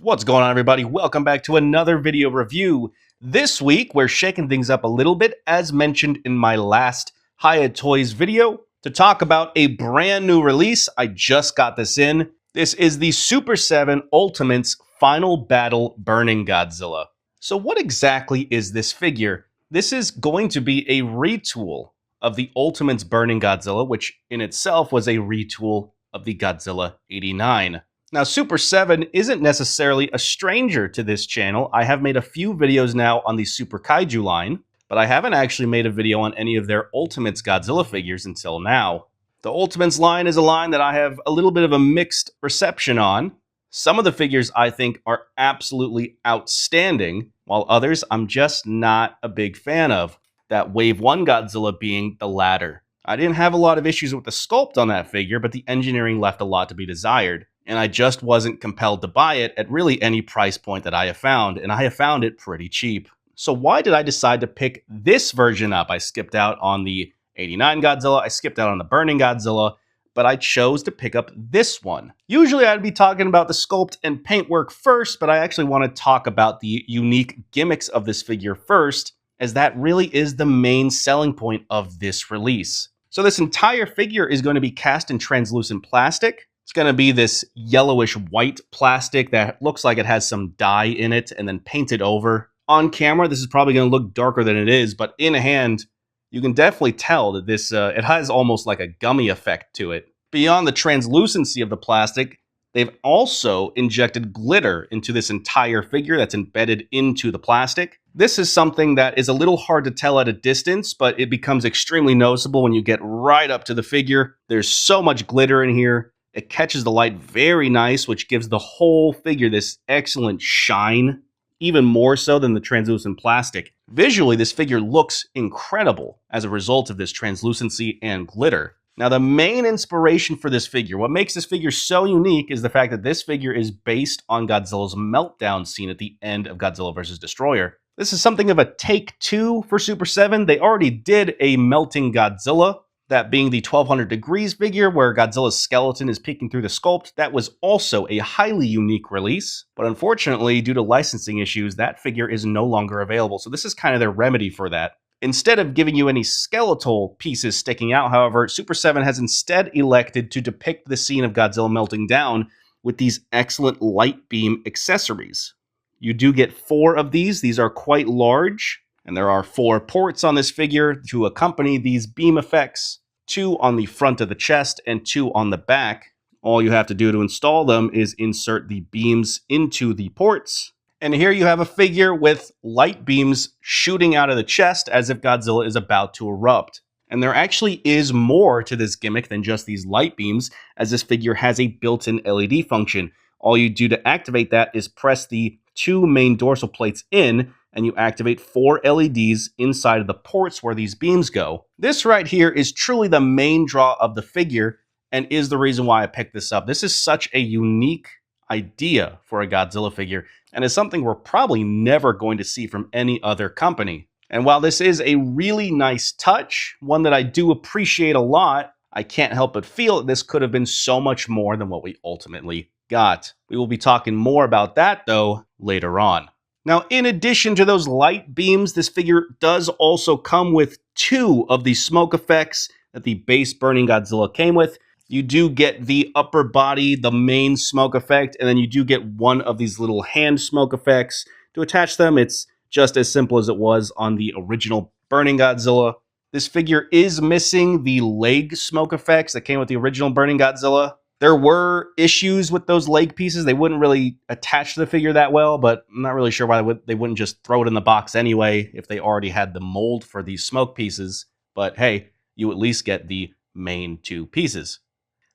What's going on, everybody? Welcome back to another video review. This week, we're shaking things up a little bit, as mentioned in my last Hiya Toys video, to talk about a brand new release. I just got this in. This is the Super7 Ultimates Final Battle Burning Godzilla. So what exactly is this figure? This is going to be a retool of the Ultimates Burning Godzilla, which in itself was a retool of the Godzilla 89. Now, Super7 isn't necessarily a stranger to this channel. I have made a few videos now on the Super Kaiju line, but I haven't actually made a video on any of their Ultimates Godzilla figures until now. The Ultimates line is a line that I have a little bit of a mixed reception on. Some of the figures I think are absolutely outstanding, while others I'm just not a big fan of. That Wave 1 Godzilla being the latter. I didn't have a lot of issues with the sculpt on that figure, but the engineering left a lot to be desired. And I just wasn't compelled to buy it at really any price point that I have found, and I have found it pretty cheap. So why did I decide to pick this version up? I skipped out on the 89 Godzilla, I skipped out on the Burning Godzilla, but I chose to pick up this one. Usually I'd be talking about the sculpt and paintwork first, but I actually want to talk about the unique gimmicks of this figure first, as that really is the main selling point of this release. So this entire figure is going to be cast in translucent plastic. It's going to be this yellowish white plastic that looks like it has some dye in it and then painted over. On camera, this is probably going to look darker than it is, but in hand, you can definitely tell that this it has almost like a gummy effect to it. Beyond the translucency of the plastic, they've also injected glitter into this entire figure that's embedded into the plastic. This is something that is a little hard to tell at a distance, but it becomes extremely noticeable when you get right up to the figure. There's so much glitter in here. It catches the light very nice, which gives the whole figure this excellent shine, even more so than the translucent plastic. Visually, this figure looks incredible as a result of this translucency and glitter. Now, the main inspiration for this figure, what makes this figure so unique, is the fact that this figure is based on Godzilla's meltdown scene at the end of Godzilla vs. Destroyer. This is something of a take two for Super7. They already did a melting Godzilla, that being the 1200 degrees figure where Godzilla's skeleton is peeking through the sculpt. That was also a highly unique release, but unfortunately, due to licensing issues, that figure is no longer available. So this is kind of their remedy for that. Instead of giving you any skeletal pieces sticking out, however, Super7 has instead elected to depict the scene of Godzilla melting down with these excellent light beam accessories. You do get 4 of these. These are quite large. And there are 4 ports on this figure to accompany these beam effects, 2 on the front of the chest and 2 on the back. All you have to do to install them is insert the beams into the ports. And here you have a figure with light beams shooting out of the chest as if Godzilla is about to erupt. And there actually is more to this gimmick than just these light beams, as this figure has a built-in LED function. All you do to activate that is press the 2 main dorsal plates in, and you activate 4 LEDs inside of the ports where these beams go. This right here is truly the main draw of the figure and is the reason why I picked this up. This is such a unique idea for a Godzilla figure and is something we're probably never going to see from any other company. And while this is a really nice touch, one that I do appreciate a lot, I can't help but feel that this could have been so much more than what we ultimately got. We will be talking more about that, though, later on. Now, in addition to those light beams, this figure does also come with 2 of the smoke effects that the base Burning Godzilla came with. You do get the upper body, the main smoke effect, and then you do get 1 of these little hand smoke effects. To attach them, it's just as simple as it was on the original Burning Godzilla. This figure is missing the leg smoke effects that came with the original Burning Godzilla. There were issues with those leg pieces. They wouldn't really attach to the figure that well, but I'm not really sure why they wouldn't just throw it in the box anyway if they already had the mold for these smoke pieces. But hey, you at least get the main 2 pieces.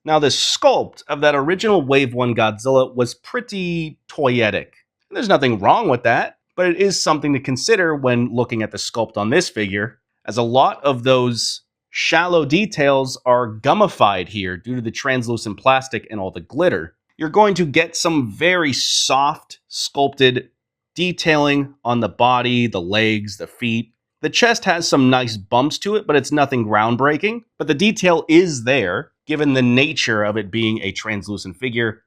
Now, the sculpt of that original Wave 1 Godzilla was pretty toyetic. There's nothing wrong with that, but it is something to consider when looking at the sculpt on this figure, as a lot of those shallow details are gummified here due to the translucent plastic and all the glitter. You're going to get some very soft sculpted detailing on the body, the legs, the feet. The chest has some nice bumps to it, but it's nothing groundbreaking. But the detail is there, given the nature of it being a translucent figure.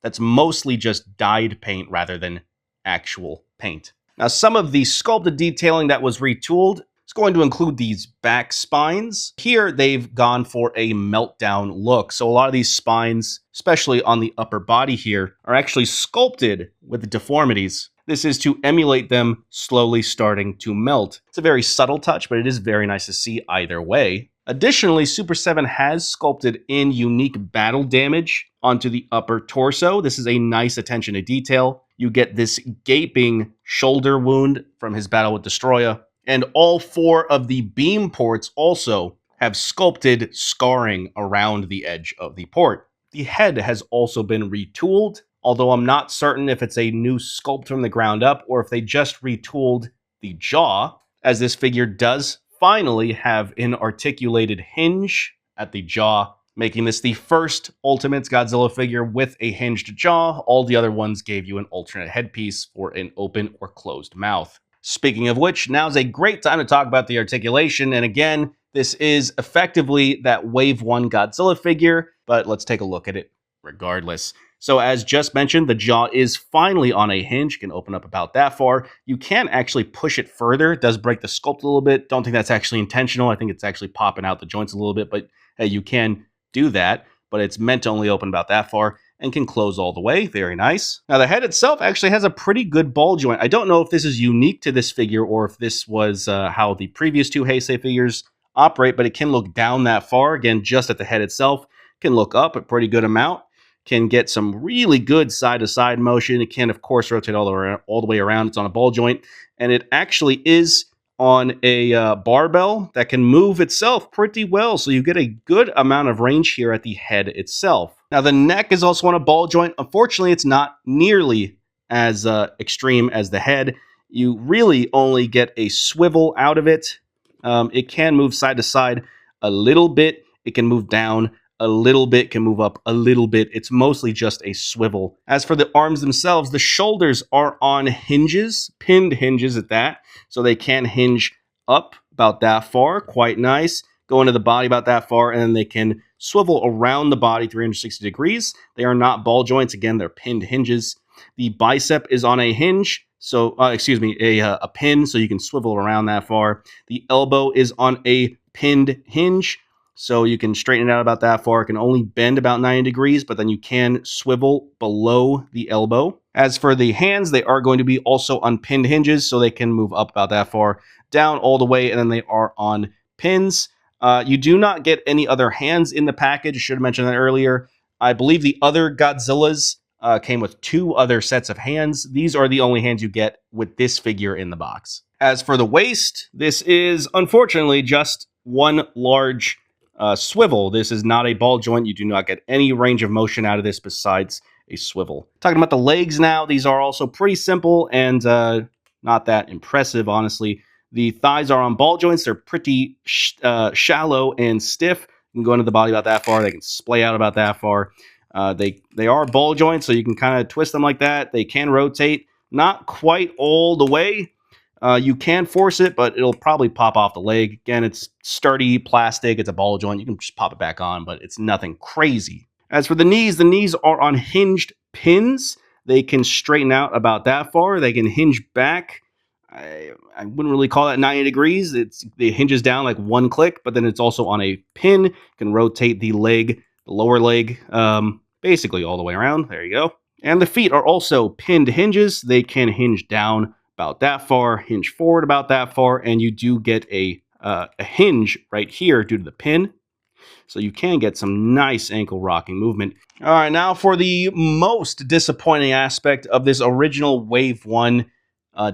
that's mostly just dyed paint rather than actual paint. Now, some of the sculpted detailing that was retooled is going to include these back spines. Here, they've gone for a meltdown look. So a lot of these spines, especially on the upper body here, are actually sculpted with deformities. This is to emulate them slowly starting to melt. It's a very subtle touch, but it is very nice to see either way. Additionally, Super7 has sculpted in unique battle damage onto the upper torso. This is a nice attention to detail. You get this gaping shoulder wound from his battle with Destoroyah, and all 4 of the beam ports also have sculpted scarring around the edge of the port. The head has also been retooled, although I'm not certain if it's a new sculpt from the ground up or if they just retooled the jaw, as this figure does finally have an articulated hinge at the jaw, making this the first Ultimate Godzilla figure with a hinged jaw. All the other ones gave you an alternate headpiece for an open or closed mouth. Speaking of which, now's a great time to talk about the articulation, and again, this is effectively that Wave 1 Godzilla figure, but let's take a look at it regardless. So as just mentioned, the jaw is finally on a hinge. You can open up about that far. You can actually push it further. It does break the sculpt a little bit. Don't think that's actually intentional. I think it's actually popping out the joints a little bit, but hey, you can do that, but it's meant to only open about that far and can close all the way. Very nice. Now the head itself actually has a pretty good ball joint. I don't know if this is unique to this figure or if this was how the previous 2 Heisei figures operate, but it can look down that far. Again, just at the head itself. Can look up a pretty good amount. Can get some really good side-to-side motion. It can, of course, rotate all the way around. It's on a ball joint, and it actually is on a barbell that can move itself pretty well, so you get a good amount of range here at the head itself. Now, the neck is also on a ball joint. Unfortunately, it's not nearly as extreme as the head. You really only get a swivel out of it. It can move side to side a little bit. It can move down a little bit, can move up a little bit. It's mostly just a swivel. As for the arms themselves, the shoulders are on hinges, pinned hinges at that, so they can hinge up about that far, quite nice. Go into the body about that far, and then they can swivel around the body 360 degrees. They are not ball joints. Again, they're pinned hinges. The bicep is on a hinge, so, a pin, so you can swivel around that far. The elbow is on a pinned hinge, so you can straighten it out about that far. It can only bend about 90 degrees, but then you can swivel below the elbow. As for the hands, they are going to be also on pinned hinges, so they can move up about that far, down all the way, and then they are on pins. You do not get any other hands in the package. I should have mentioned that earlier. I believe the other Godzillas came with 2 other sets of hands. These are the only hands you get with this figure in the box. As for the waist, this is unfortunately just one large swivel. This is not a ball joint. You do not get any range of motion out of this besides a swivel. Talking about the legs now, these are also pretty simple and not that impressive, honestly. The thighs are on ball joints. They're pretty shallow and stiff. You can go into the body about that far. They can splay out about that far. They are ball joints, so you can kind of twist them like that. They can rotate, not quite all the way. You can force it, but it'll probably pop off the leg. Again, it's sturdy plastic. It's a ball joint. You can just pop it back on, but it's nothing crazy. As for the knees are on hinged pins. They can straighten out about that far. They can hinge back. I wouldn't really call that 90 degrees. It hinges down like one click, but then it's also on a pin. You can rotate the leg, the lower leg, basically all the way around. There you go. And the feet are also pinned hinges. They can hinge down about that far, hinge forward about that far, and you do get a hinge right here due to the pin. So you can get some nice ankle rocking movement. All right, now for the most disappointing aspect of this original Wave 1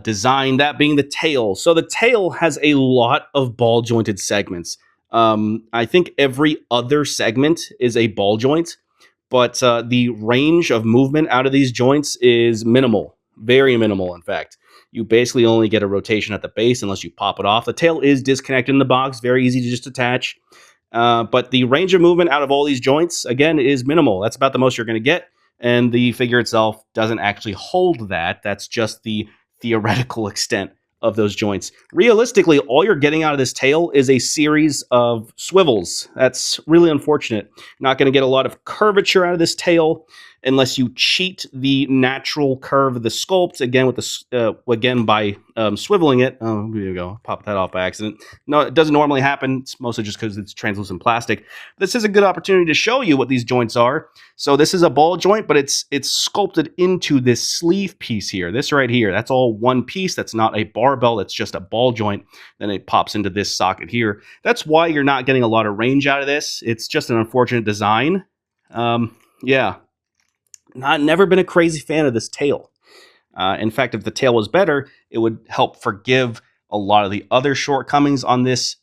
design, that being the tail. So the tail has a lot of ball jointed segments. I think every other segment is a ball joint, but the range of movement out of these joints is minimal, very minimal, in fact. You basically only get a rotation at the base unless you pop it off. The tail is disconnected in the box, very easy to just attach. But the range of movement out of all these joints, again, is minimal. That's about the most you're going to get. And the figure itself doesn't actually hold that. That's just the theoretical extent of those joints. Realistically, all you're getting out of this tail is a series of swivels. That's really unfortunate. You're not going to get a lot of curvature out of this tail. unless you cheat the natural curve of the sculpt again with the by swiveling it. Oh, here you go. Pop that off by accident. No, it doesn't normally happen. It's mostly just because it's translucent plastic. This is a good opportunity to show you what these joints are. So this is a ball joint, but it's sculpted into this sleeve piece here. This right here, that's all one piece. That's not a barbell. That's just a ball joint. Then it pops into this socket here. That's why you're not getting a lot of range out of this. It's just an unfortunate design. Yeah. Never been a crazy fan of this tail. In fact, if the tail was better, it would help forgive a lot of the other shortcomings on this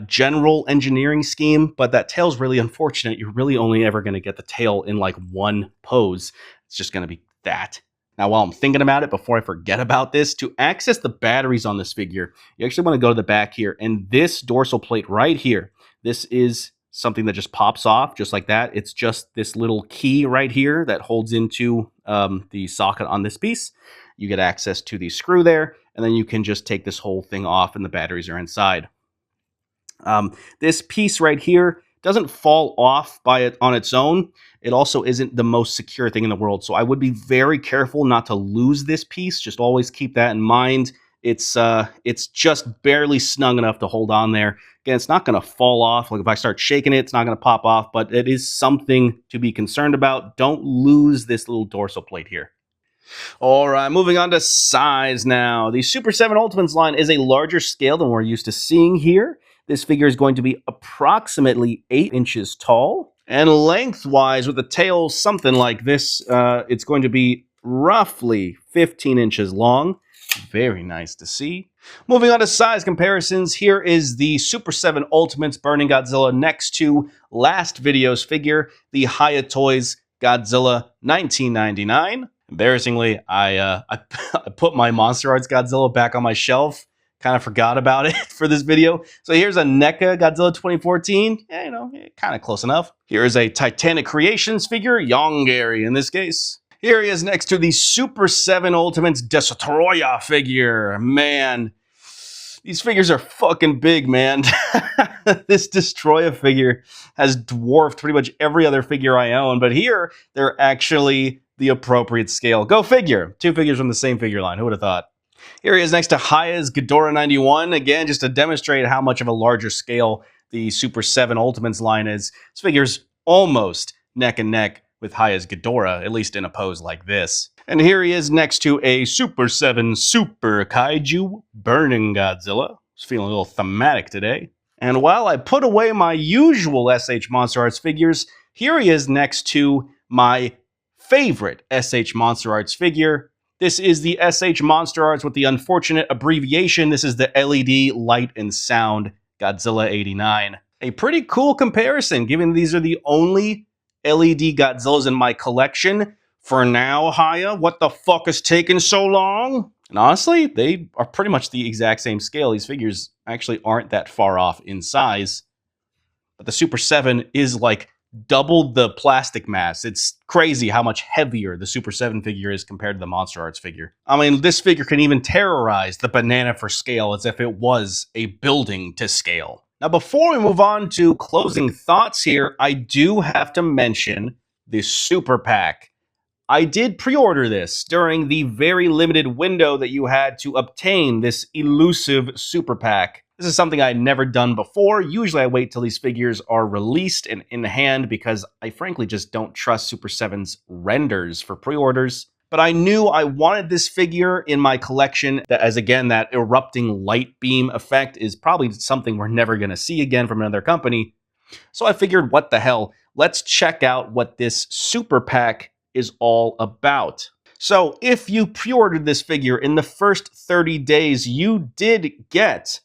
general engineering scheme, but that tail's really unfortunate. You're really only ever going to get the tail in like one pose. It's just going to be that. Now, while I'm thinking about it, before I forget about this, to access the batteries on this figure, you actually want to go to the back here, and this dorsal plate right here, this is something that just pops off just like that. It's just this little key right here that holds into the socket on this piece. You get access to the screw there, and then you can just take this whole thing off and the batteries are inside. This piece right here doesn't fall off on its own. It also isn't the most secure thing in the world. So I would be very careful not to lose this piece. Just always keep that in mind. It's just barely snug enough to hold on there. Again, it's not going to fall off. Like if I start shaking it, it's not going to pop off, but it is something to be concerned about. Don't lose this little dorsal plate here. All right, moving on to size now. The Super 7 Ultimates line is a larger scale than we're used to seeing here. This figure is going to be approximately 8 inches tall. And lengthwise, with the tail something like this, it's going to be roughly 15 inches long. Very nice to see. Moving on to size comparisons, here is the Super 7 Ultimates Burning Godzilla next to last video's figure, the Hiya Toys Godzilla 1999. Embarrassingly, I put my Monster Arts Godzilla back on my shelf. Kind of forgot about it for this video. So here's a NECA Godzilla 2014. Yeah, you know, kind of close enough. Here is a Titanic Creations figure, Yongary in this case. Here he is next to the Super 7 Ultimates Destoroyah figure. Man, these figures are fucking big, man. This Destoroyah figure has dwarfed pretty much every other figure I own, but here they're actually the appropriate scale. Go figure. 2 figures from the same figure line. Who would have thought? Here he is next to Hiya's Ghidorah 91. Again, just to demonstrate how much of a larger scale the Super 7 Ultimates line is. This figure's almost neck and neck with Hiya's Ghidorah, at least in a pose like this. And here he is next to a Super 7 Super Kaiju Burning Godzilla. Just feeling a little thematic today. And while I put away my usual SH Monster Arts figures, here he is next to my favorite SH Monster Arts figure. This is the SH Monster Arts with the unfortunate abbreviation. This is the LED Light and Sound Godzilla 89. A pretty cool comparison, given these are the only LED Godzillas in my collection. For now, Hiya, what the fuck is taking so long? And honestly, they are pretty much the exact same scale. These figures actually aren't that far off in size. But the Super 7 is like doubled the plastic mass. It's crazy how much heavier the Super 7 figure is compared to the Monster Arts figure. I mean, this figure can even terrorize the banana for scale as if it was a building to scale. Now, before we move on to closing thoughts here, I do have to mention the Super Pack. I did pre-order this during the very limited window that you had to obtain this elusive Super Pack. This is something I'd never done before. Usually I wait till these figures are released and in hand because I frankly just don't trust Super 7's renders for pre-orders. But I knew I wanted this figure in my collection as, again, that erupting light beam effect is probably something we're never going to see again from another company. So I figured, what the hell? Let's check out what this Super Pack is all about. So if you pre-ordered this figure in the first 30 days, you did get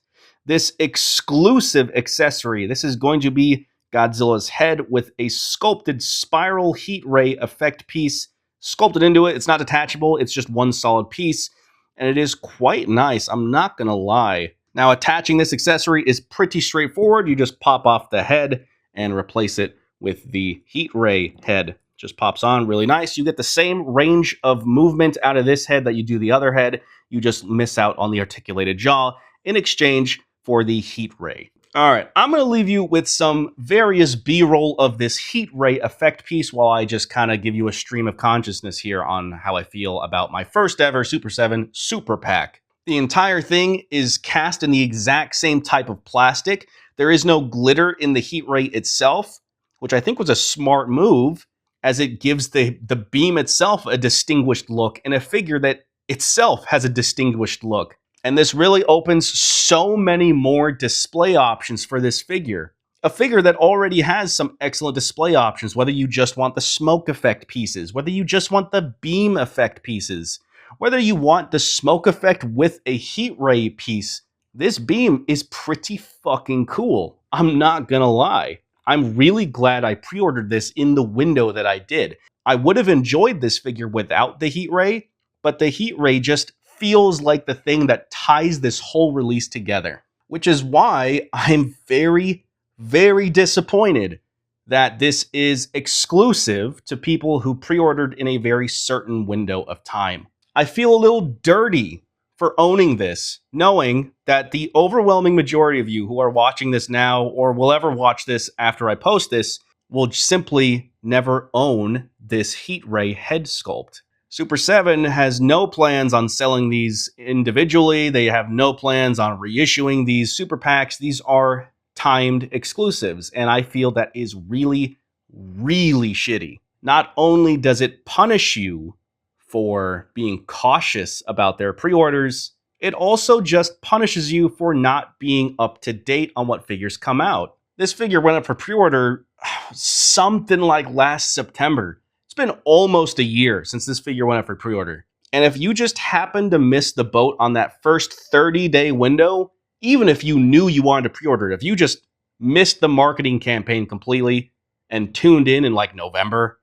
this exclusive accessory. This is going to be Godzilla's head with a sculpted spiral heat ray effect piece sculpted into it. It's not detachable. It's just one solid piece, and it is quite nice. I'm not going to lie. Now, attaching this accessory is pretty straightforward. You just pop off the head and replace it with the heat ray head. Just pops on really nice. You get the same range of movement out of this head that you do the other head. You just miss out on the articulated jaw in exchange for the heat ray. All right, I'm going to leave you with some various B-roll of this heat ray effect piece while I just kind of give you a stream of consciousness here on how I feel about my first ever Super 7 Super Pack. The entire thing is cast in the exact same type of plastic. There is no glitter in the heat ray itself, which I think was a smart move, as it gives the beam itself a distinguished look and a figure that itself has a distinguished look. And this really opens so many more display options for this figure. A figure that already has some excellent display options, whether you just want the smoke effect pieces, whether you just want the beam effect pieces, whether you want the smoke effect with a heat ray piece. This beam is pretty fucking cool. I'm not gonna lie. I'm really glad I pre-ordered this in the window that I did. I would have enjoyed this figure without the heat ray, but the heat ray just feels like the thing that ties this whole release together, which is why I'm very, very disappointed that this is exclusive to people who pre-ordered in a very certain window of time. I feel a little dirty for owning this, knowing that the overwhelming majority of you who are watching this now or will ever watch this after I post this will simply never own this heat ray head sculpt. Super 7 has no plans on selling these individually. They have no plans on reissuing these super packs. These are timed exclusives, and I feel that is really, really shitty. Not only does it punish you for being cautious about their pre-orders, it also just punishes you for not being up to date on what figures come out. This figure went up for pre-order something like last September. It's been almost a year since this figure went up for pre-order. And if you just happened to miss the boat on that first 30-day window, even if you knew you wanted to pre-order it, if you just missed the marketing campaign completely and tuned in like November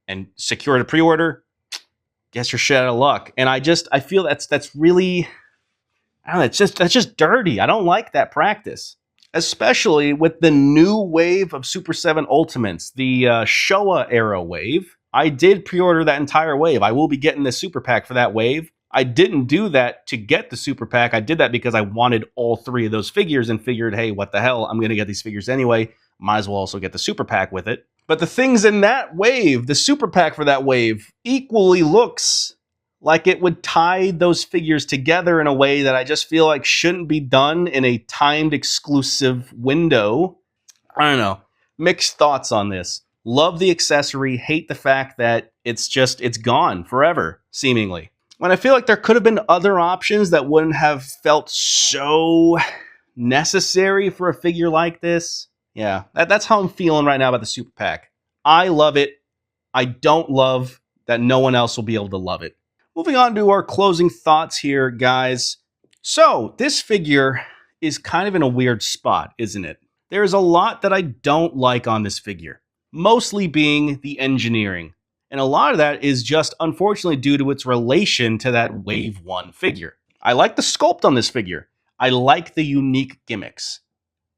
and secured a pre-order, guess you're shit out of luck. And I feel that's really, I don't know, that's just dirty. I don't like that practice. Especially with the new wave of Super 7 Ultimates, the Showa era wave. I did pre-order that entire wave. I will be getting the super pack for that wave. I didn't do that to get the super pack. I did that because I wanted all three of those figures and figured, hey, what the hell? I'm going to get these figures anyway. Might as well also get the super pack with it. But the things in that wave, the super pack for that wave, equally looks like it would tie those figures together in a way that I just feel like shouldn't be done in a timed exclusive window. I don't know. Mixed thoughts on this. Love the accessory, hate the fact that it's gone forever, seemingly. When I feel like there could have been other options that wouldn't have felt so necessary for a figure like this. Yeah, that's how I'm feeling right now about the Super Pack. I love it. I don't love that no one else will be able to love it. Moving on to our closing thoughts here, guys. So, this figure is kind of in a weird spot, isn't it? There's a lot that I don't like on this figure. Mostly being the engineering. And a lot of that is just unfortunately due to its relation to that Wave 1 figure. I like the sculpt on this figure. I like the unique gimmicks.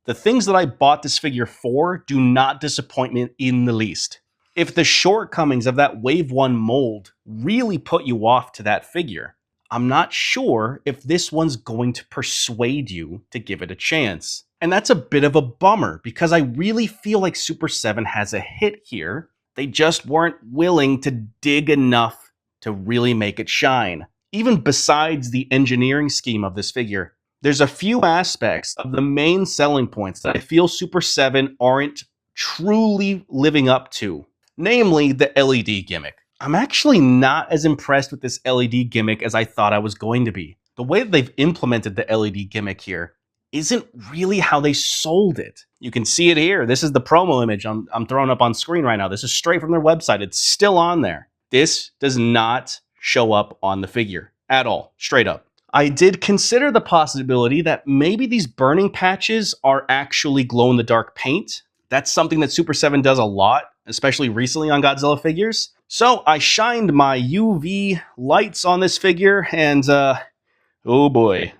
The things that I bought this figure for do not disappoint me in the least. If the shortcomings of that Wave 1 mold really put you off to that figure, I'm not sure if this one's going to persuade you to give it a chance. And that's a bit of a bummer because I really feel like Super 7 has a hit here. They just weren't willing to dig enough to really make it shine. Even besides the engineering scheme of this figure, there's a few aspects of the main selling points that I feel Super 7 aren't truly living up to. Namely, the LED gimmick. I'm actually not as impressed with this LED gimmick as I thought I was going to be. The way that they've implemented the LED gimmick here isn't really how they sold it. You can see it here. This is the promo image I'm throwing up on screen right now. This is straight from their website. It's still on there. This does not show up on the figure at all, straight up. I did consider the possibility that maybe these burning patches are actually glow-in-the-dark paint. That's something that Super 7 does a lot, especially recently on Godzilla figures. So I shined my UV lights on this figure, and oh boy.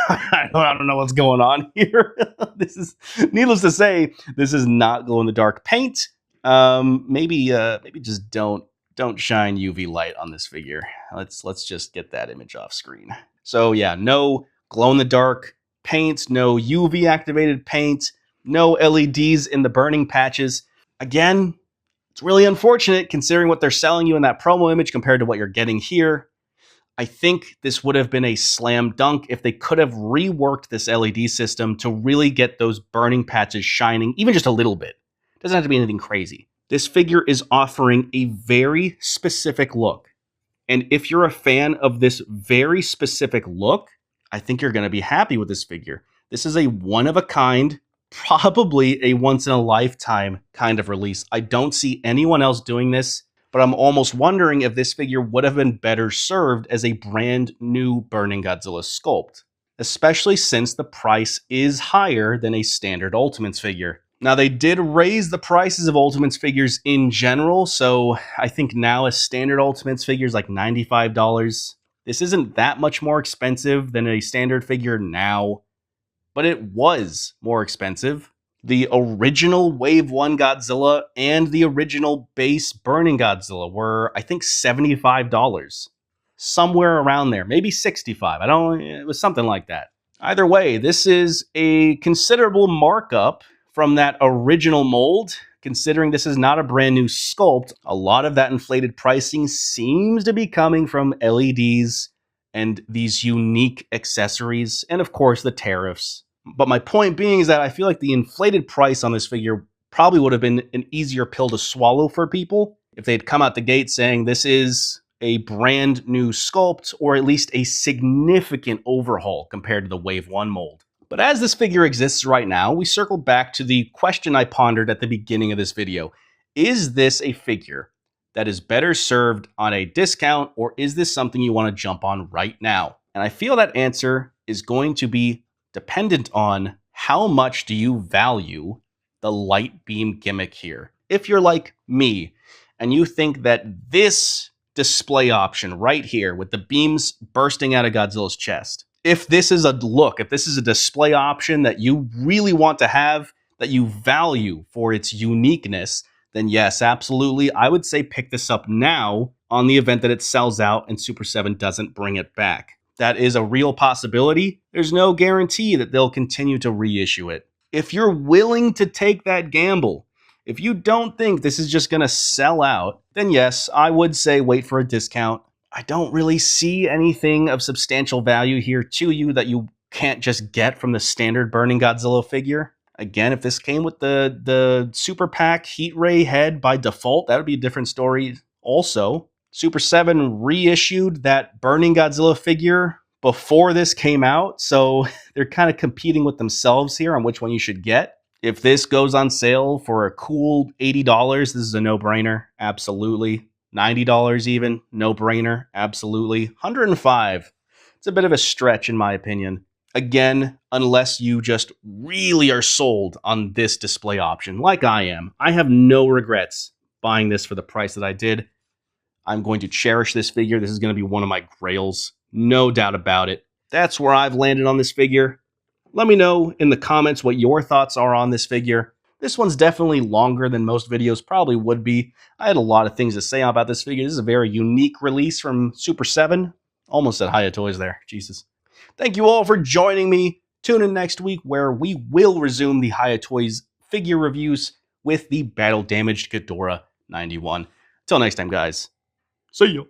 I don't know what's going on here. This is, needless to say, this is not glow-in-the-dark paint. Maybe just don't shine UV light on this figure. Let's just get that image off screen. So yeah, no glow-in-the-dark paint, no UV activated paint, no LEDs in the burning patches. Again, it's really unfortunate considering what they're selling you in that promo image compared to what you're getting here. I think this would have been a slam dunk if they could have reworked this LED system to really get those burning patches shining, even just a little bit. It doesn't have to be anything crazy. This figure is offering a very specific look. And if you're a fan of this very specific look, I think you're going to be happy with this figure. This is a one-of-a-kind, probably a once-in-a-lifetime kind of release. I don't see anyone else doing this, but I'm almost wondering if this figure would have been better served as a brand new Burning Godzilla sculpt, especially since the price is higher than a standard Ultimates figure. Now, they did raise the prices of Ultimates figures in general, so I think now a standard Ultimates figure is like $95. This isn't that much more expensive than a standard figure now, but it was more expensive. The original Wave 1 Godzilla and the original base Burning Godzilla were, I think, $75. Somewhere around there, maybe $65. It was something like that. Either way, this is a considerable markup from that original mold. Considering this is not a brand new sculpt, a lot of that inflated pricing seems to be coming from LEDs and these unique accessories, and of course the tariffs. But my point being is that I feel like the inflated price on this figure probably would have been an easier pill to swallow for people if they'd come out the gate saying this is a brand new sculpt, or at least a significant overhaul compared to the Wave 1 mold. But as this figure exists right now, we circle back to the question I pondered at the beginning of this video. Is this a figure that is better served on a discount, or is this something you want to jump on right now? And I feel that answer is going to be dependent on how much do you value the light beam gimmick here. If you're like me and you think that this display option right here with the beams bursting out of Godzilla's chest, if this is a look, if this is a display option that you really want to have, that you value for its uniqueness, then yes, absolutely, I would say pick this up now on the event that it sells out and Super 7 doesn't bring it back. That is a real possibility. There's no guarantee that they'll continue to reissue it. If you're willing to take that gamble, if you don't think this is just going to sell out, then yes, I would say wait for a discount. I don't really see anything of substantial value here to you that you can't just get from the standard Burning Godzilla figure. Again, if this came with the Super Pack Heat Ray head by default, that would be a different story also. Super 7 reissued that Burning Godzilla figure before this came out, so they're kind of competing with themselves here on which one you should get. If this goes on sale for a cool $80, this is a no-brainer, absolutely. $90 even, no-brainer, absolutely. $105, it's a bit of a stretch in my opinion. Again, unless you just really are sold on this display option, like I am. I have no regrets buying this for the price that I did. I'm going to cherish this figure. This is going to be one of my grails, no doubt about it. That's where I've landed on this figure. Let me know in the comments what your thoughts are on this figure. This one's definitely longer than most videos probably would be. I had a lot of things to say about this figure. This is a very unique release from Super 7. Almost at Hiya Toys there, Jesus. Thank you all for joining me. Tune in next week where we will resume the Hiya Toys figure reviews with the battle damaged Ghidorah 91. Till next time, guys. See ya.